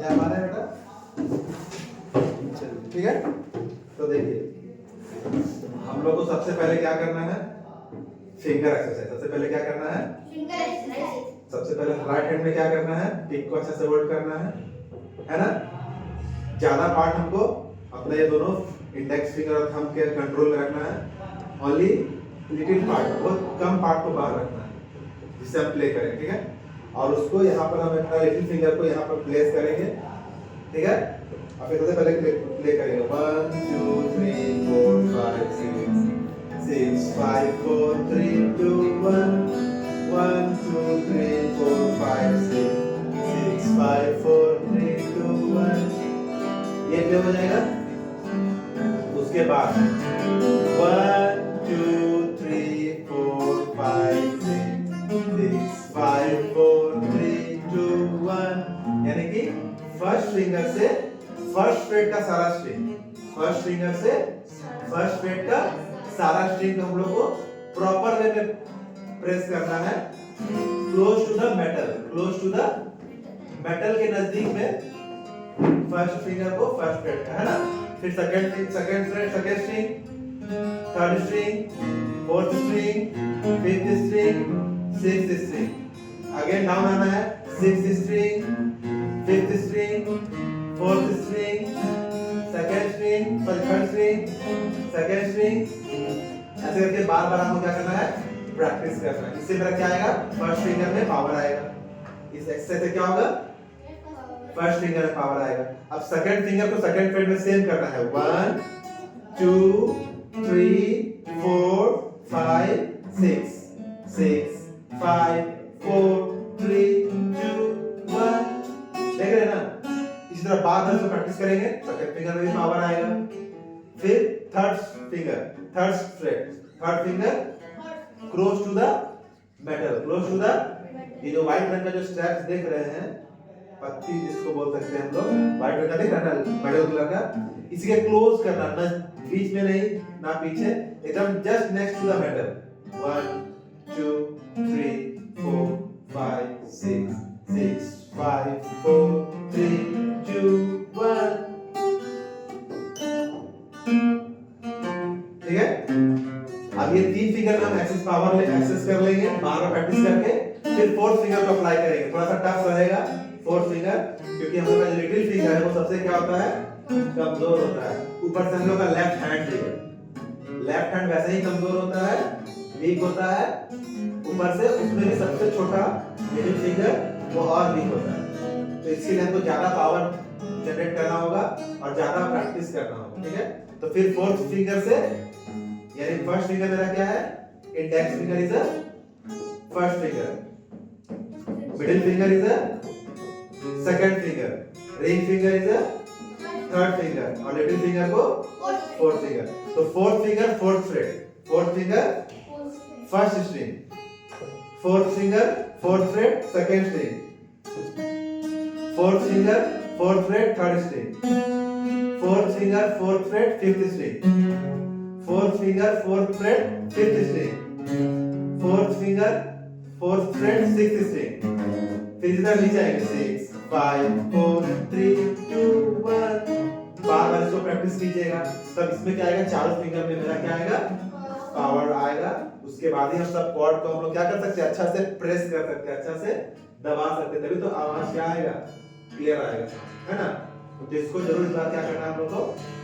हमारा बेटा ठीक है। तो देखिए हम लोग को सबसे पहले क्या करना है, फिंगर एक्सरसाइज। सबसे पहले क्या करना है, फिंगर एक्सरसाइज। सबसे पहले राइट हैंड में क्या करना है, पिक को अच्छे से होल्ड करना है ना। ज्यादा पार्ट हमको अपने ये दोनों इंडेक्स फिंगर और थंब के कंट्रोल में रखना है। ओनली लिटिल पार्ट, बहुत कम पार्ट को बाहर रखना है जिससे हम प्ले करें, ठीक है। और उसको यहाँ पर हम अपना लिटिल फिंगर को यहाँ पर प्लेस करेंगे, ठीक है। और फिर सबसे पहले प्ले करेंगे 1 2 3 4 5 6 5 4 3 2 1 1 2 3 4 5 6 5 4 3 2 1 ये प्ले हो जाएगा। उसके बाद 1 2 3 4 5 6 5 4 3 2 1 यानी कि फर्स्ट फिंगर से फर्स्ट फ्रेट का सारा स्ट्रिंग, फर्स्ट फिंगर से फर्स्ट फ्रेट का सारा स्ट्रिंग हम लोग को प्रॉपर वे में प्रेस करना है, close to the metal, close to the metal के नजदीक में फर्स्ट फिंगर को फर्स्ट फ्रेट का, है ना। फिर second fret, second string, third string, fourth string, fifth string, sixth string. Again down आना है, sixth string, fifth string, fourth string, second string, third string, second string. ऐसे करके बार-बार हमको क्या करना है, प्रैक्टिस करना है। इससे मेरा क्या आएगा, फर्स्ट फिंगर में पावर आएगा। इस एक्सरसाइज से क्या होगा, फर्स्ट फिंगर में पावर आएगा। अब सेकंड फिंगर को सेकंड फ्रेट में सेम करना है, 1 2 3 4 5 6 6 5 4 3 2 1 देख रहे हैं ना। इसी तरह बार-बार इसको प्रैक्टिस करेंगे, सेकंड फिंगर में भी पावर आएगा। फिर third finger, third fret, third finger close to the metal, close to the, ये जो व्हाइट रंग का जो स्ट्रैप्स देख रहे हैं, पत्ती जिसको बोल सकते हैं हम लोग, व्हाइट रंग का दिख रहा है मेटल कलर का, इसी के क्लोज करना, ना बीच में नहीं ना पीछे, एकदम just next to the metal. 1 2 3 4 5 6 6 5 4 3 2 1 ठीक है। अब ये तीन फिंगर में हम एक्सेस पावर ले एक्सेस कर लेंगे, बार-बार प्रैक्टिस करके। फिर फोर्थ फिंगर को अप्लाई करेंगे, थोड़ा सा टफ रहेगा फोर्थ फिंगर, क्योंकि हम लोग का जो लिटिल फिंगर है वो सबसे क्या होता है, कमजोर होता है। ऊपर से हम लोग का लेफ्ट हैंड भी है, लेफ्ट हैंड वैसे ही कमजोर होता है, वीक होता है। ऊपर से उसमें भी सबसे छोटा लिटिल फिंगर वो और वीक होता है। तो इसके लिए हमको ज्यादा पावर जनरेट करना होगा और ज्यादा प्रैक्टिस करना होगा, ठीक है। तो फिर फोर्थ फिंगर से, यानी फर्स्ट फिंगर मेरा क्या है, index finger is a first finger, middle finger is a second finger, ring finger is a third finger और लिटिल फिंगर को फोर्थ फिंगर। तो fourth finger fourth freight, fourth finger first string, fourth finger fourth freight second string, fourth finger fourth freight third string, fourth finger fourth freight fifth string, fourth finger fourth freight fifth string, fourth finger fourth freight sixth string. फिर इधर नीचे आएंगे 6 5 4 3 2 1 बार-बार इसको practice कीजिएगा। तब इसमें क्या आएगा, चारों फिंगर में मेरा क्या आएगा, पावर आएगा। उसके बाद ही हम सब कॉर्ड को हम लोग क्या कर सकते हैं, अच्छा से प्रेस कर सकते हैं, अच्छा से दबा सकते हैं, तभी तो आवाज क्या आएगा, क्लियर आएगा, है ना। तो जिसको जरूर इस बार क्या करना है हम लोग को,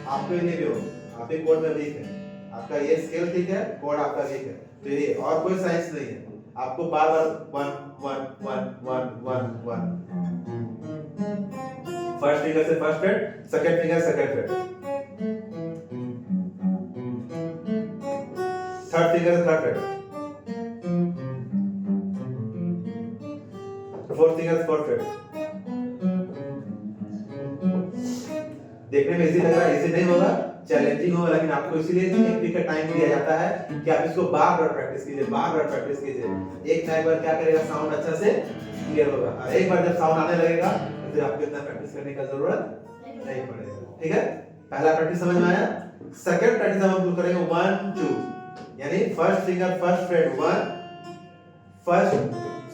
आपके लिए भी हो, आप ही कोड में वीक है, आपका ये स्केल ठीक है, कोड आपका वीक है, तो ये और कोई साइंस नहीं है। आपको बार-बार 1 1 1 1 1 1 फर्स्ट फिंगर से first freight, second finger second fret, third finger से थर्ड फ्रेट, फोर्थ फिंगर से फोर्थ फ्रेट। देखने में इजी लग रहा है, इजी नहीं होगा, चैलेंजिंग होगा, लेकिन आपको इसीलिए एक वीक का टाइम दिया जाता है कि आप इसको बार-बार प्रैक्टिस कीजिए, बार-बार प्रैक्टिस कीजिए। एक ना एक बार क्या करेगा, साउंड अच्छा से क्लियर होगा। और एक बार जब साउंड आने लगेगा तो फिर आपको इतना प्रैक्टिस करने का जरूरत नहीं पड़ेगा, ठीक है। पहला प्रैक्टिस समझ में आया। सेकंड प्रैक्टिस हम करेंगे 1 2, यानी first finger first freight 1, first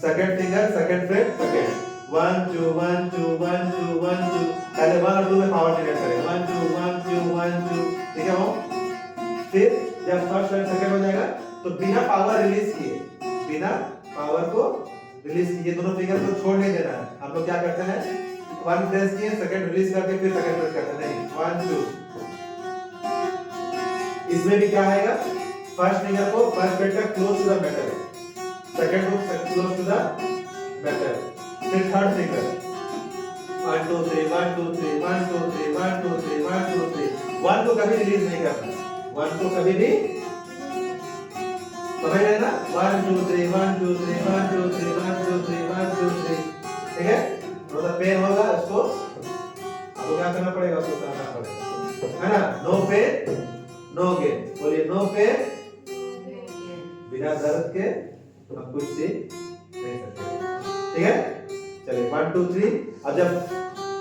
second finger second fret second 1 2 1 2 1 2 1 2 पहले 1 और 2 में पावर जनरेट करें 1 2 1 2 1 2 ठीक है वो फिर जब फर्स्ट और सेकंड हो जाएगा तो बिना पावर रिलीज किए बिना पावर को रिलीज किए दोनों फिंगर को छोड़ नहीं देना है हम लोग क्या करते हैं 1 प्रेस किए सेकंड रिलीज करके फिर सेकंड प्रेस करते हैं नहीं 1 2 इसमें भी क्या आएगा फर्स्ट फिंगर को फर्स्ट फ्रेट का close to the metal second को क्लोज टू द मेटल फिर थर्ड फिंगर 1 2 3 1 2 3 1 2 3 1 2 3 1 2 3 1 को कभी रिलीज नहीं करना 1 को कभी भी समझ रहे ना 1 2 3 1 2 3 1 2 3 1 2 3 1 2 3 ठीक है मतलब पेन होगा उसको आपको क्या करना पड़ेगा उसको करना पड़ेगा है ना नो पेन नो गेन बोलिए नो पेन बिना दर्द के हम कुछ सीख नहीं सकते ठीक है चलिए 1 2 3 अब जब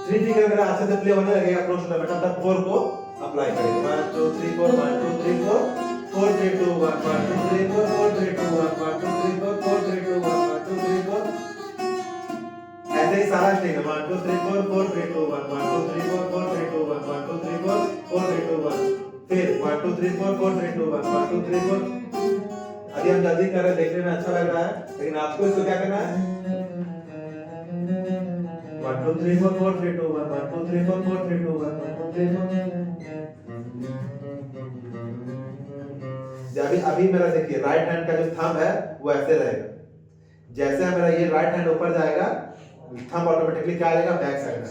3 फिंगर मेरा अच्छे से प्ले होने लगेगा क्लोज टू द मेटल तब 4 को अप्लाई करेंगे 1 2 3 4 1 2 3 4 4 3 2 1 1 2 3 4 4 3 2 1 1 2 3 4 4 3 2 1 1 2 3 4 ऐसे ही सारा स्ट्रिंग 1 2 3 4 4 3 2 1 1 2 3 4 4 3 2 1 1 2 3 4 4 3 2 1 फिर 1 2 3 4 4 3 2 1 1 2 3 4 अभी हम जल्दी कर रहे हैं देखने में अच्छा लग रहा है लेकिन आपको इसको क्या करना है 1 2 3 4 4 3 2 1 1 2 3 4 4 3 2 1 1 2 3 4 अभी मेरा देखिए राइट हैंड का जो थंब है वो ऐसे रहेगा जैसे मेरा ये राइट हैंड ऊपर जाएगा थंब ऑटोमेटिकली क्या आएगा बैक साइड में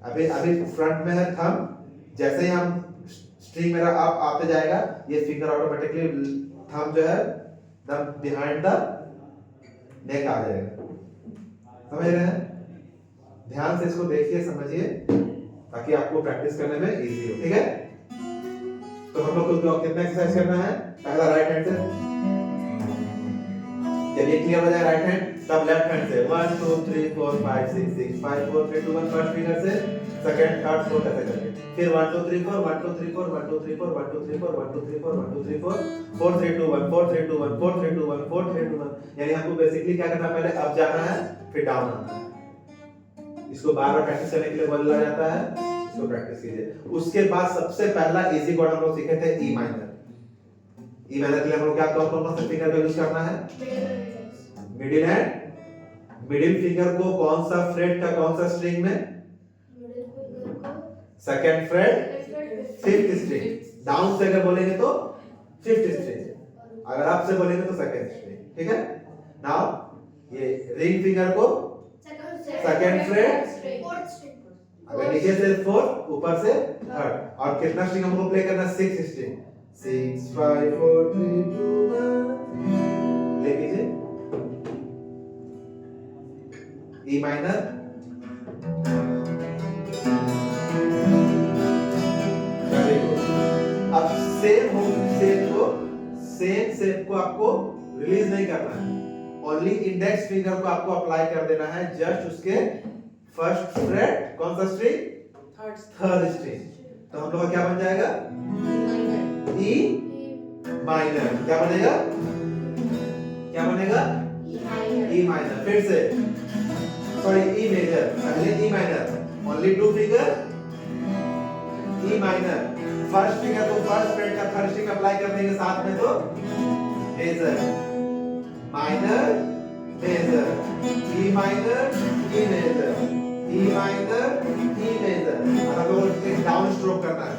आएगा अभी फ्रंट में है थंब जैसे ही हम स्ट्रिंग मेरा अप आते जाएगा ये फिंगर ऑटोमेटिकली थंब जो है द बिहाइंड द नेक आ जाएगा समझ रहे हैं ध्यान से इसको देखिए समझिए ताकि आपको प्रैक्टिस करने में इजी हो ठीक है तो हम लोग को कितना एक्सरसाइज करना है पहला राइट हैंड से जब ये क्लियर हो जाए राइट हैंड तब लेफ्ट हैंड से 1 2 3 4 5 6 6 5 4 3 2 1 फर्स्ट फिंगर से सेकंड थर्ड फोर्थ ऐसे करके फिर 1 2 3 4 1 2 3 4 1 2 3 4 1 2 3 4 1 2 3 4 1 2 3 4 4 3 2 1 4 3 2 1 4 3 2 1 4 3 2 1 यानी हमको बेसिकली क्या करना है पहले अप जाना है फिर डाउन आना है इसको बार-बार प्रैक्टिस करने के लिए बोला जाता है इसको प्रैक्टिस कीजिए उसके बाद सबसे पहला इजी कॉर्ड हम लोग सीखे थे ई माइनर के लिए हम लोग क्या कौन सा फिंगर का यूज करना है मिडिल हैंड मिडिल फिंगर को कौन सा फ्रेट का कौन सा स्ट्रिंग में second freight fifth string down से अगर बोलेंगे तो फिफ्थ स्ट्रिंग अगर आप से बोलेंगे तो सेकंड स्ट्रिंग ठीक है नाउ ये रिंग फिंगर को सेकंड फ्रेट अगर नीचे से फोर्थ ऊपर से थर्ड और कितना स्ट्रिंग हमको प्ले करना है 6 स्ट्रिंग 6 5 4 3 2 1 प्ले कीजिए ई माइनर अब सेम शेप को आपको रिलीज नहीं करना है ओनली इंडेक्स फिंगर को आपको अप्लाई कर देना है जस्ट उसके फर्स्ट फ्रेट कौन सा स्ट्रिंग थर्ड स्ट्रिंग तो हम लोग का क्या बन जाएगा ई माइनर क्या बनेगा ई माइनर फिर से सॉरी ई मेजर पहले E minor only two finger E minor first finger को फर्स्ट फ्रेट का थर्ड स्ट्रिंग अप्लाई कर देंगे साथ में तो major minor major E minor E major E minor E major अब हम लोग एक डाउन स्ट्रोक करना है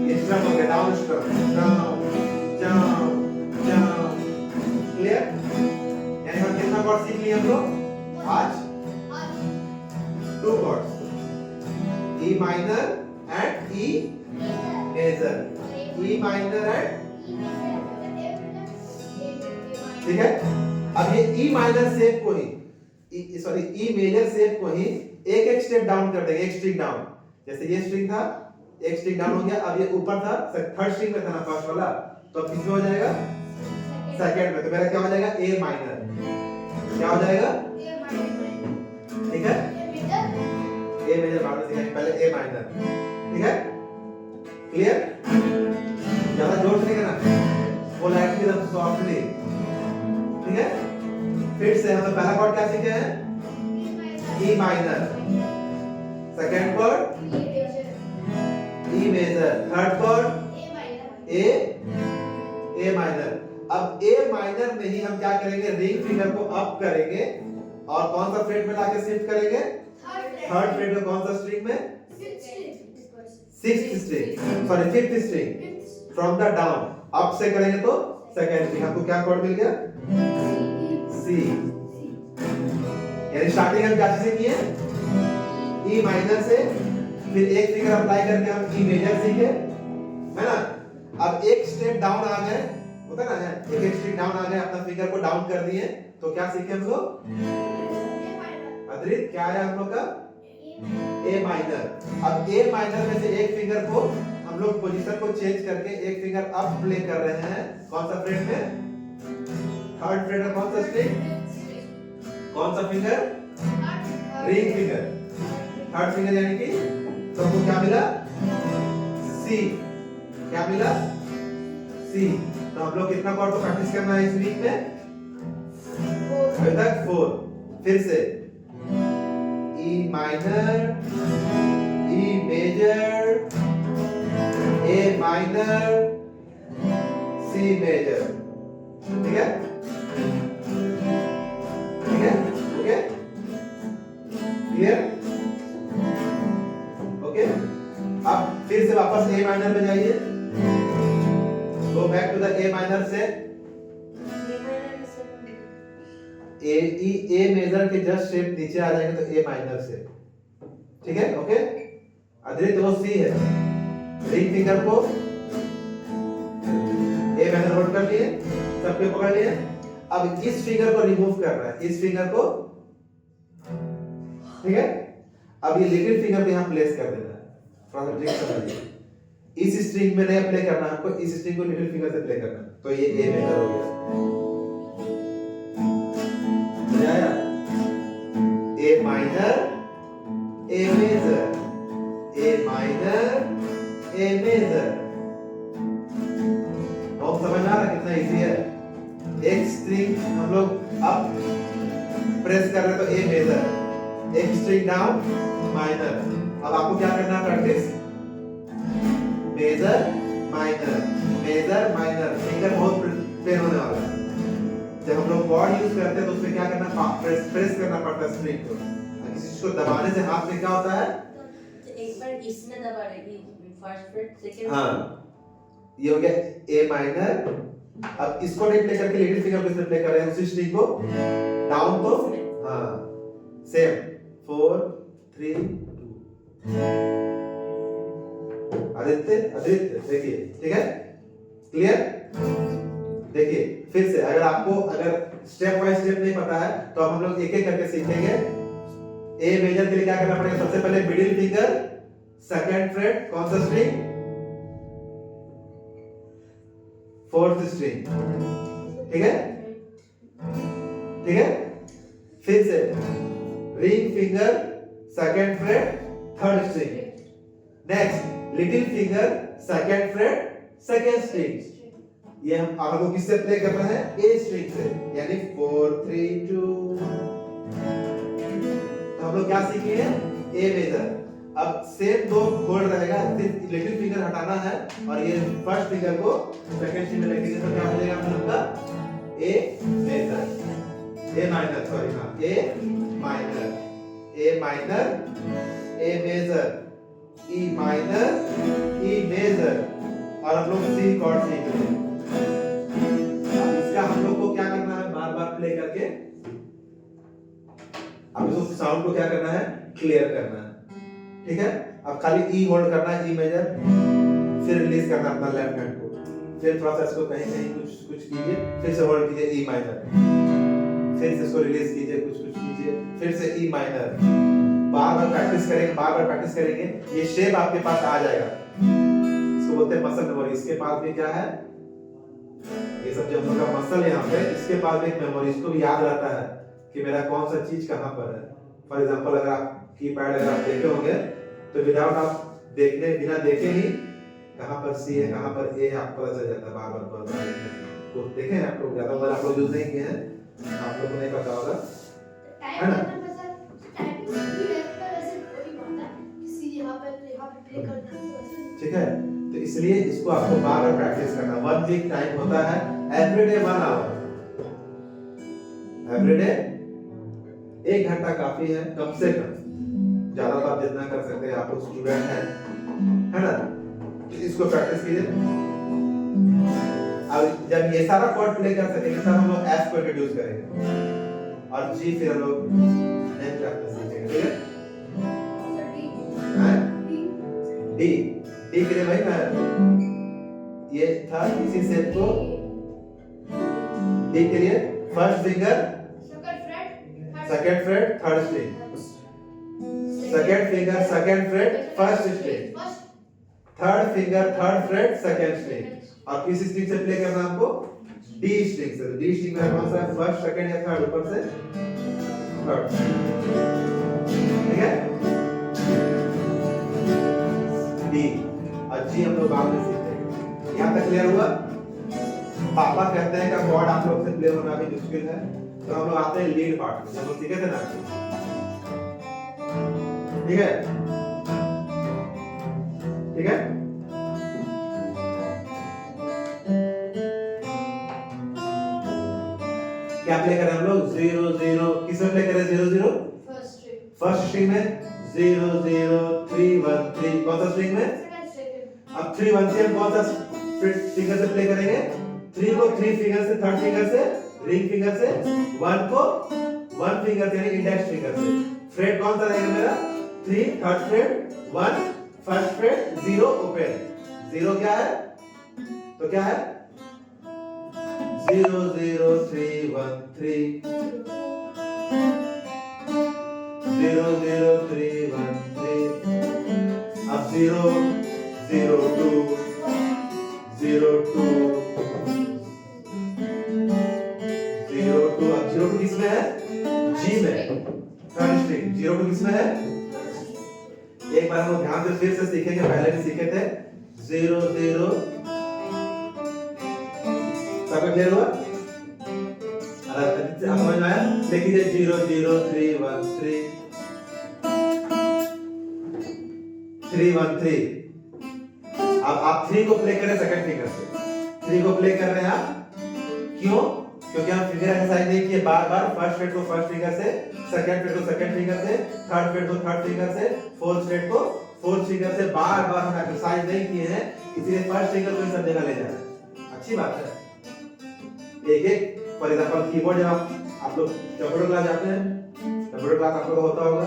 ये स्ट्रम हो गया down stroke down down down clear यानी हम कितना कॉर्ड सीख लिए हम लोग आज 2 chords E minor and E major E minor and ठीक है अब ये ई माइनर शेप को ही सॉरी ई मेजर शेप को ही एक स्टेप डाउन कर देंगे एक स्ट्रिंग डाउन जैसे ये स्ट्रिंग था एक स्ट्रिंग डाउन हो गया अब ये ऊपर था थर्ड स्ट्रिंग में था ना फर्स्ट वाला तो अब किसमें हो जाएगा सेकंड में तो मेरा क्या हो जाएगा ए माइनर क्या हो जाएगा ठीक है ए मेजर बाद में सीखेंगे पहले ए माइनर ठीक है क्लियर ज्यादा जोर से नहीं करना फुल एक्ट एकदम सॉफ्टली ठीक है फिर से हम पहला कॉर्ड क्या सीखे हैं? E minor. Second chord E major. Third chord A minor. अब ए माइनर में ही हम क्या करेंगे? रिंग फिंगर को अप करेंगे और कौन सा फ्रेट में लाके शिफ्ट करेंगे? थर्ड फ्रेट में। कौन सा स्ट्रिंग में? Sixth string, sorry fifth string. From the down up से करेंगे तो सेकंड स्ट्रिंग। आपको क्या कॉर्ड मिल गया? सी। यानी स्टार्टिंग हम क्या से किए? ई माइनर से, फिर एक फिंगर अप्लाई करके हम ई मेजर सीखे, है ना? अब एक स्टेप डाउन आ गए, होता ना है, एक स्टेप डाउन आ गए, अपना फिंगर को डाउन कर दिए, तो क्या सीखे हम लोग? अद्रित क्या है हम लोग का? ए माइनर। अब ए माइनर में से एक फिंगर को हम लोग पोजीशन को चेंज करके एक फिंगर अप प्ले कर रहे हैं। कौन सा फ्रेट में? थर्ड फ्रेट में। कौन सा स्ट्रिंग? कौन सा finger? Ring finger. Third finger यानी कि तो हमको क्या मिला? सी। क्या मिला? सी। तो हम लोग कितना कॉर्ड को प्रैक्टिस करना है इस वीक में? अभी तक 4। फिर से E minor, E major, A minor, C major. ठीक है? ठीक है? ओके? क्लियर? ओके? अब फिर से वापस ए माइनर में जाइए। Go back to the A minor से। ए मेजर के जस्ट शेप नीचे आ जाएंगे तो ए माइनर से। ठीक है? ओके? अद्रित वो सी है। रिंग फिंगर को ए माइनर होल्ड कर लिए, सबके पकड़ लिए। अब इस फिंगर को रिमूव करना है, इस फिंगर को। ठीक है? अब ये लिटिल फिंगर को यहां प्लेस कर देना है। थोड़ा सा ट्रिक समझिए। इस स्ट्रिंग में नहीं प्ले करना हमको, इस स्ट्रिंग को लिटिल फिंगर से प्ले करना। तो ये ए मेजर हो गया। आया? A minor, A major, A minor, A major. बहुत समझ आ रहा कितना इजी है? एक स्ट्रिंग हम लोग अप प्रेस कर रहे तो ए मेजर, एक स्ट्रिंग डाउन माइनर। अब आपको क्या करना है? Practice major minor, major minor. Finger बहुत पेन होने वाला है। जब हम लोग कॉर्ड यूज करते हैं तो उसमें क्या करना? प्रेस करना पड़ता है स्ट्रिंग को। किसी चीज को दबाने से हाथ में क्या होता है? एक बार इसमें दबा रही फर्स्ट फ्रेट सेकंड। हाँ, ये हो गया ए माइनर। अब इसको नहीं प्ले करके लिटिल फिंगर को प्ले कर रहे हैं उसी स्ट्रिंग को डाउन। तो हाँ सेम 4 3 2। आदित्य देखिए। ठीक है? क्लियर? देखिए फिर से, अगर स्टेप बाय स्टेप नहीं पता है तो अब हम लोग एक एक करके सीखेंगे। ए मेजर के लिए क्या करना पड़ेगा? सबसे पहले मिडिल फिंगर, सेकंड फ्रेट, कौन सा स्ट्रिंग? Fourth string. ठीक है? ठीक है? फिर से ring finger, second fret, third string. Next little finger, second fret, second string. ये हमको किससे प्ले करना है? ए स्ट्रिंग से, यानी 4 3 2। तो हम लोग क्या सीखे हैं? A major. अब सेम दो होल्ड रहेगा, सिर्फ लिटिल फिंगर हटाना है और ये फर्स्ट फिंगर को सेकंड स्ट्रिंग में लेके तो क्या हो जाएगा हम लोग का? A major, A minor, sorry हाँ, A minor, A minor, A major, E minor, E major. और हम लोग सी कॉर्ड सीख रहे हैं। इसका हम लोग को क्या करना है? बार बार प्ले करके अब इसको साउंड को क्या करना है? क्लियर करना है। ठीक है? अब खाली ई होल्ड करना है, ई मेजर, फिर रिलीज करना अपना लेफ्ट हैंड को, फिर थोड़ा सा इसको कहीं कहीं कुछ कीजिए, फिर से होल्ड कीजिए ई माइनर, फिर से इसको रिलीज कीजिए, कुछ कीजिए, फिर से ई माइनर। बार बार प्रैक्टिस करेंगे, ये शेप आपके पास आ जाएगा। इसको बोलते हैं मसल मेमोरी। इसके पास भी क्या है? ये सब जो हम लोग का मसल यहाँ पे, इसके पास भी एक मेमोरी, इसको भी याद रहता है कि मेरा कौन सा चीज कहाँ पर है। फॉर एग्जांपल अगर आप कीपैड अगर आप देखे होंगे तो विदाउट आप बिना देखे ही कहाँ पर सी है, कहाँ पर ए है, आपको पता चल जाता है। बार बार तो देखे हैं आप लोग, ज्यादा बार आप लोग यूज नहीं किए हैं आप लोगों को नहीं पता होगा, है ना? ठीक है, तो इसलिए इसको आपको बार बार प्रैक्टिस करना। 1 वीक टाइम होता है, एवरीडे 1 आवर, एवरीडे 1 घंटा काफी है कम से कम, ज्यादा तो आप जितना कर सकते हैं, आप लोग स्टूडेंट हैं, है ना? इसको प्रैक्टिस कीजिए। अब जब ये सारा कॉर्ड प्ले कर सकेंगे तब हम लोग एस को इंट्रोड्यूस करेंगे और जी फिर हम लोग एन प्रैक्टिस सीखेंगे, ठीक है? डी, डी के लिए भाई मैं ये था, इसी सेट को डी के लिए first finger second fret third string, second finger second fret first string, third finger third fret second string, और किस स्ट्रिंग से प्ले करना हमको? डी स्ट्रिंग से। डी स्ट्रिंग में कौन सा है? फर्स्ट सेकंड या थर्ड, ऊपर से थर्ड, ठीक है? डी और जी हम लोग बाद में सीखेंगे। यहाँ तक क्लियर हुआ? पापा कहते हैं कि कॉर्ड आप लोग से प्ले होना भी मुश्किल है, तो हम लोग आते हैं लीड पार्ट में, हम लोग सीखे थे ना, ठीक है? ठीक है, क्या प्ले करें हम लोग? 0 0, किसमें प्ले करें? 0 0 फर्स्ट स्ट्रिंग में, 0 0 3 1 3, कौन सा स्ट्रिंग में? अब 3 1 3 हम कौन सा फिंगर से प्ले करेंगे? 3 को 3 फिंगर से, थर्ड फिंगर से, रिंग फिंगर से, 1 को 1 फिंगर से यानी इंडेक्स फिंगर से। फ्रेट कौन सा रहेगा मेरा? 3 third freight, 1 first freight, 0 open. 0 क्या है? तो क्या है? 0 0 3 1 3, 0 0 3 1 3, अब 0 0 2 0 2 0 2, अब 0 2 किसमें है? जी में, थर्ड स्ट्रिंग। 0 2 किसमें है? एक बार हम लोग ध्यान से फिर से सीखेंगे, पहले भी सीखे थे। 0 0, सबका क्लियर हुआ? अब समझ में आया? देखिए 0 0 3 1 3 3 1 3, अब आप 3 को प्ले करें सेकंड फिंगर से, 3 को प्ले कर रहे हैं आप, क्यों? क्योंकि हम फिंगर एक्सरसाइज नहीं किए, बार बार फर्स्ट फ्रेट को फर्स्ट फिंगर से, सेकंड फ्रेट को सेकंड फिंगर से, थर्ड फ्रेट को थर्ड फिंगर से, फोर्थ फ्रेट को फोर्थ फिंगर से, बार बार हम एक्सरसाइज नहीं किए हैं, इसलिए फर्स्ट फिंगर को सब जगह ले जा रहे हैं। अच्छी बात है। एक एक फॉर एग्जांपल कीबोर्ड, जब आप लोग कंप्यूटर क्लास जाते हैं, कंप्यूटर क्लास आप लोगों को होता होगा,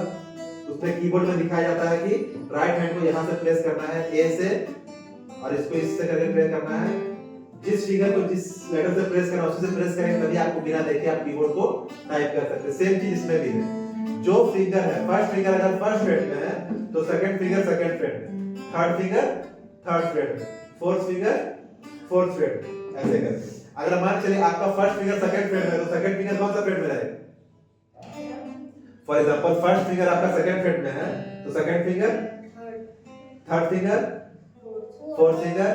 उसमें कीबोर्ड में दिखाया जाता है कि राइट हैंड को यहां से प्रेस करना है ए से, और इसको इससे करके प्रेस करना है। जिस फिंगर को जिस लेटर से प्रेस करना है उसी से प्रेस करेंगे, तभी आपको बिना देखे आप कीबोर्ड को टाइप कर सकते हैं। सेम चीज इसमें भी है। जो फिंगर है, फर्स्ट फिंगर अगर फर्स्ट फ्रेट में है तो सेकंड फिंगर सेकंड फ्रेट में, थर्ड फिंगर थर्ड फ्रेट में, फोर्थ फिंगर फोर्थ फ्रेट में, ऐसे करके। अगर मान चलिए आपका फर्स्ट फिंगर सेकंड फ्रेट में है तो सेकंड फिंगर कौन सा फ्रेट में रहेगा? फॉर एग्जांपल फर्स्ट फिंगर आपका सेकंड फ्रेट में है तो second finger third finger fourth finger,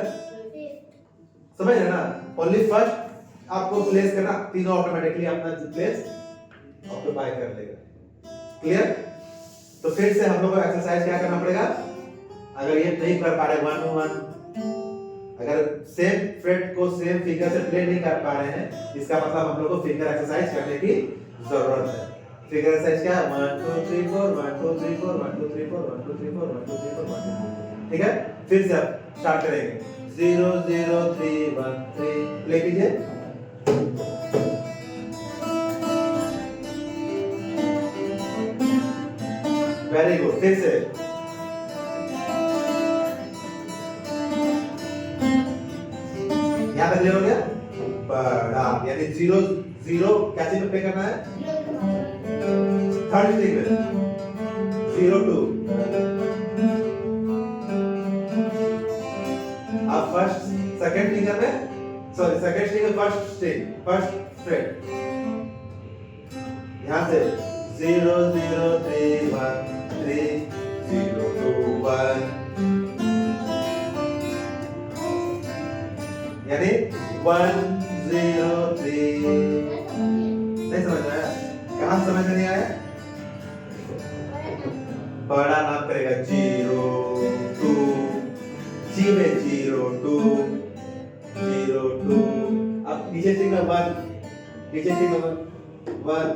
समझ रहे ना? ओनली फर्स्ट आपको प्लेस करना, तीनों ऑटोमेटिकली अपना प्लेस ऑक्युपाई कर लेगा। क्लियर? तो फिर से हम लोग को एक्सरसाइज क्या करना पड़ेगा? अगर ये नहीं कर पा रहे 1 1, अगर सेम फ्रेट को सेम फिंगर से प्ले नहीं कर पा रहे हैं, इसका मतलब हम लोग को फिंगर एक्सरसाइज करने की जरूरत है। फिंगर एक्सरसाइज क्या है? 1 2 3 4 1 2 3 4 1 2 3 4 1 2 3 4 1 2 3 4 1 2 3, ठीक है? फिर से अब स्टार्ट करेंगे। 0 0 3 1 3, प्ले कीजिए। वेरी गुड, फिर से यहाँ तक क्लियर हो गया? बड़ा, यानी 0 0 क्या चीज में प्ले करना है? थर्ड स्ट्रिंग में। 0 2, अब फर्स्ट सेकंड फिंगर में, सॉरी सेकंड स्ट्रिंग में फर्स्ट स्ट्रिंग फर्स्ट फ्रेट, यहां से 0 0 3 1 3 0 2 1, यानी 1 0 3, छोटा समझ में नहीं आया, बड़ा नाम करेगा 0 2, जी में 0 2 0 2। अब नीचे स्ट्रिंग में 1, नीचे स्ट्रिंग में 1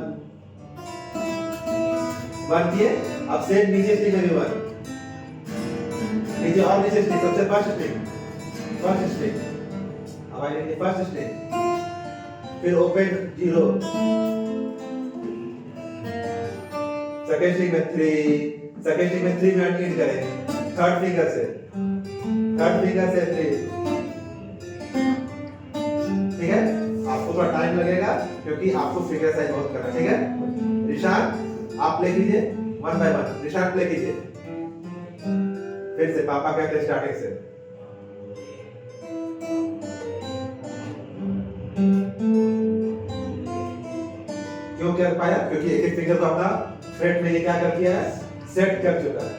1 किए। अब सेम नीचे स्ट्रिंग में भी 1, नीचे और नीचे स्ट्रिंग, सबसे फर्स्ट स्ट्रिंग। अब आएंगे फर्स्ट स्ट्रिंग, फिर ओपन 0, सेकंड स्ट्रिंग में 3, सेकंड स्ट्रिंग में 3 में एंड करेंगे थर्ड फिंगर से 3। ठीक है, आपको थोड़ा टाइम लगेगा क्योंकि आपको फिगर साइज बहुत करना है। ठीक है, रिशान आप ले लीजिए 1 बाय 1, रिशान ले लीजिए। फिर से पापा कहते हैं स्टार्टिंग से। क्यों कर पाया? क्योंकि एक एक फिंगर को अपना फ्रेट में ये क्या कर दिया है, सेट कर चुका है।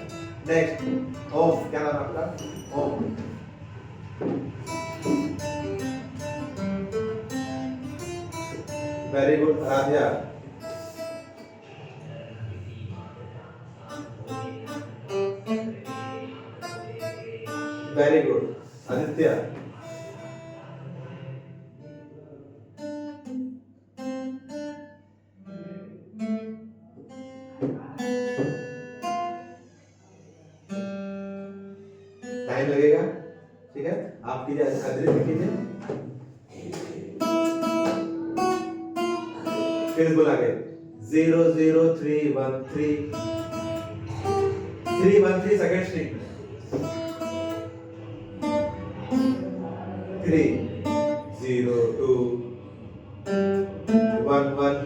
नेक्स्ट ओम, क्या नाम आपका? Om. Very good Radhiya. Very good Aditya. Time लगेगा, ठीक है, आप कीजिए, अदृश्य कीजिए, फिर बोला गया 0 0 3 1 3 3 1 3 सेकंड स्ट्रिंग 3 0 2 1 1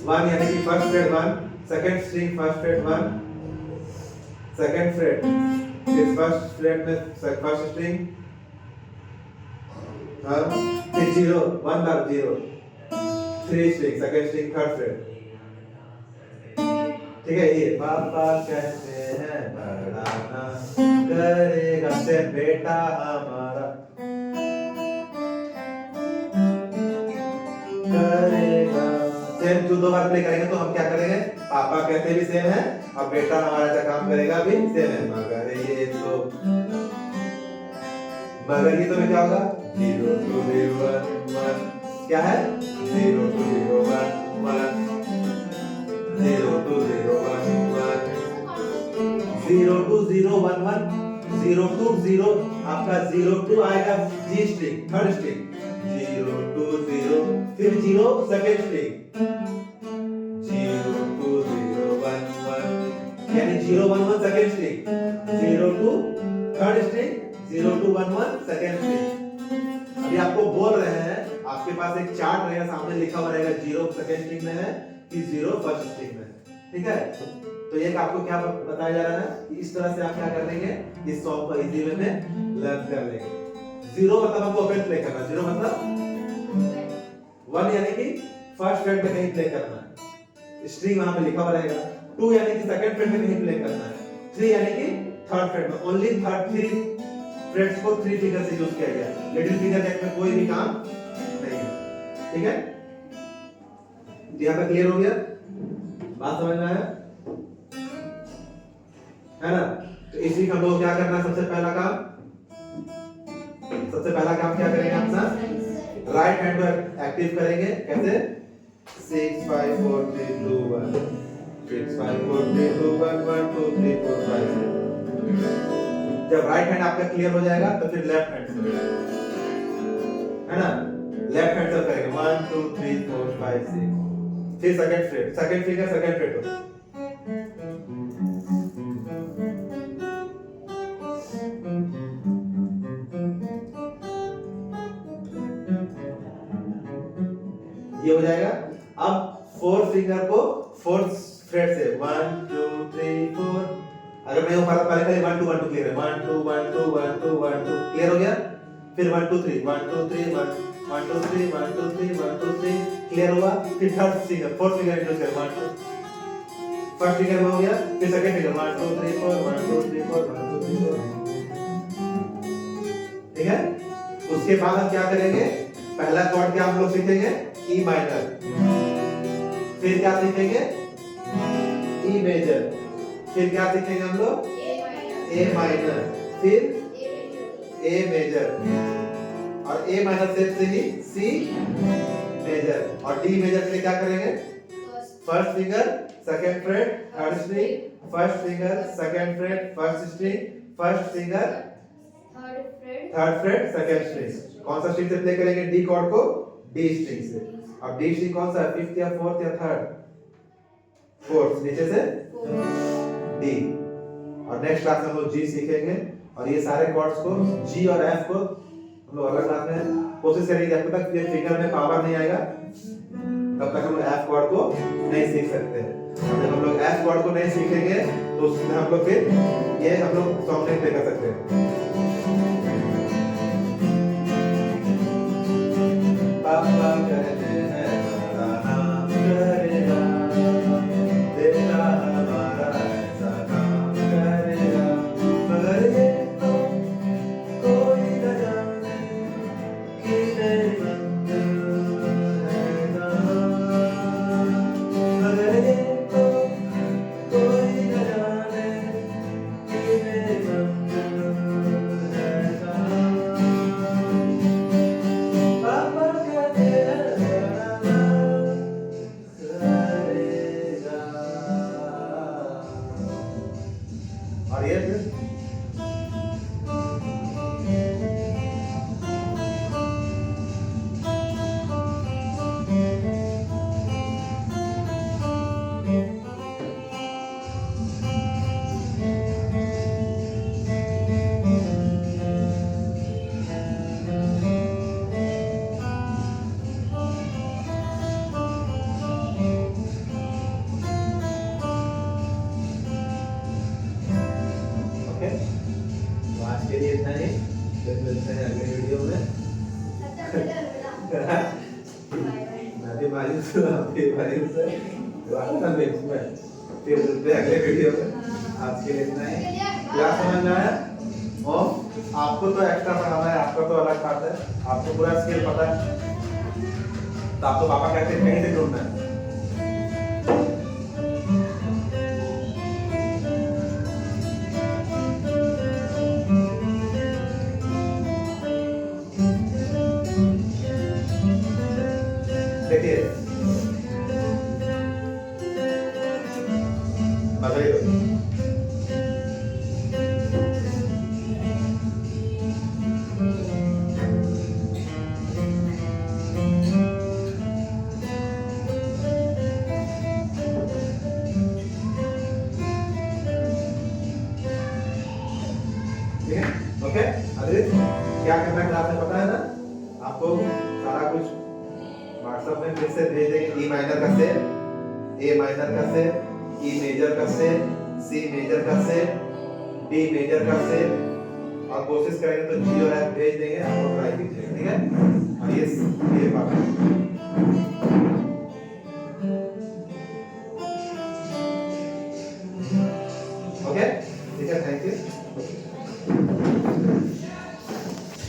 1 यानी कि first freight 1, second string first freight 1, second freight, फिर फर्स्ट फ्रेट में फर्स्ट स्ट्रिंग, हाँ, फिर 0 1 बार 0, 3 string, second string, third freight. ठीक है, ये पापा कहते हैं बड़ा ना करेगा से बेटा हमारा करेगा। सेम जो 2 बार प्ले करेंगे तो हम क्या करेंगे, पापा कहते भी सेम है और बेटा हमारा क्या काम करेगा भी सेम है। मगर ये तो में क्या होगा 0 2 0 1 1, क्या है 0 2 0 1 1 0 2 0 1 1 0 2 0 1 1 0 2 0, आपका 0 2 आएगा जी स्ट्रिंग थर्ड स्ट्रिंग, 0 2 0, फिर 0 सेकंड स्ट्रिंग, 0 2 0 1 1 यानी 0 1 1 second string, 0 2 third string, 0 2 1 1 second string. अभी आपको बोल रहे हैं, आपके पास एक चार्ट रहेगा, सामने लिखा हुआ रहेगा 0 सेकंड स्ट्रिंग में है कि 0 फर्स्ट स्ट्रिंग में, ठीक है। तो ये आपको क्या बताया जा रहा है कि इस तरह से आप क्या कर लेंगे, इस सॉन्ग को इजी वे में लर्न कर लेंगे। 0 मतलब हमको ओपन प्ले करना, 0 मतलब 1 यानी कि फर्स्ट फ्रेट में कहीं प्ले करना है, स्ट्रिंग वहां पे लिखा हुआ रहेगा। 2 यानी कि सेकंड फ्रेट में कहीं प्ले करना है। 3 यानी कि थर्ड फ्रेट में, ओनली थर्ड 3 फ्रेट्स को 3 फिंगर से यूज किया गया है, लिटिल फिंगर नेक में कोई भी काम नहीं है, ठीक है। यहाँ पे क्लियर हो गया, बात समझ में आया है ना। तो इसी का हम लोग क्या करना है, सबसे पहला काम क्या करेंगे, हम सब राइट हैंड को एक्टिव करेंगे। कैसे 6 5 4 3 2 1 6 5 4 3 2 1 1 2 3 4 5 6। जब राइट हैंड आपका क्लियर हो जाएगा तो फिर लेफ्ट हैंड से, है ना, लेफ्ट हैंड से करेंगे 1 2 3 4 5 6, फिर second fret, second finger second freight हो, ये हो जाएगा। अब फोर्थ फिंगर को फोर्थ फ्रेट से 1 2 3 4, अगर नहीं हो पा रहा पहले खाली 1 2 1 2 क्लियर है, 1 2 1 2 1 2 1 2 क्लियर हो गया। फिर 1 2 3 1 2 3 1 2 3 1 2 3 1 2 3 क्लियर हुआ। फिर third finger fourth finger introduce कर 1 2, फर्स्ट फिंगर में हो गया, फिर सेकंड फिंगर 1 2 3 4 1 2 3 4 1 2 3 4, ठीक है। उसके बाद हम क्या करेंगे, पहला कॉर्ड क्या हम लोग सीखेंगे, ई माइनर, फिर क्या सीखेंगे? E major. फिर क्या सीखेंगे हम लोग? A minor. फिर ए मेजर, और ए माइनर सेफ से ही सी मेजर। और डी मेजर के लिए क्या करेंगे? First finger second fret third string, first finger second fret first string, first finger third fret second string. कौन सा स्ट्रिंग से प्ले करेंगे डी कॉर्ड को? डी स्ट्रिंग से। अब डी स्ट्रिंग कौन सा है? फिफ्थ या फोर्थ या थर्ड? फोर्थ, नीचे से डी। और नेक्स्ट क्लास में हम लोग जी सीखेंगे, और ये सारे कॉर्ड्स को जी और एफ को हम लोग अलग क्लास में कोशिश करेंगे जब तक ये फिंगर में पावर नहीं आएगा तब तक हम लोग एफ कॉर्ड को नहीं सीख सकते। जब हम लोग एफ कॉर्ड को नहीं सीखेंगे तो उसमें हम लोग फिर ये हम लोग सॉन्ग नहीं प्ले कर सकते। पापा कहते हैं बड़ा नाम करेगा, बेटा हमारा ऐसा काम करेगा, मगर ये तो कोई न जाने कि मेरी मंजिल है कहाँ, मगर ये तो कोई न जाने कि मेरी मंजिल है कहाँ। पापा कहते हैं बड़ा नाम करेगा। और ये फिर ओके, तो आज के लिए इतना ही। फिर मिलते हैं अगले वीडियो में। मैं भी मायूस हूँ, आप भी मायूस हैं। नेक्स्ट में फिर मिलते हैं अगले वीडियो में। आज के लिए इतना ही। क्या समझ में आया? ओम, आपको तो एक्स्ट्रा पढ़ाना है, आपका तो अलग बात है, आपको पूरा स्किल पता है, तो आपको पापा कहते हैं कहीं से ढूंढना है। देखिए बताइए ठीक है? ओके अदित, क्या करना है क्लास में पता है ना आपको? सारा कुछ व्हाट्सएप में फिर से भेज देंगे। ई माइनर का सेट, ए माइनर का सेट, ई मेजर का सेट, सी मेजर का सेट, डी मेजर का सेट, और कोशिश करेंगे तो जी और एफ भेज देंगे, आप लोग ट्राई कीजिएगा, ठीक है? और ये पापा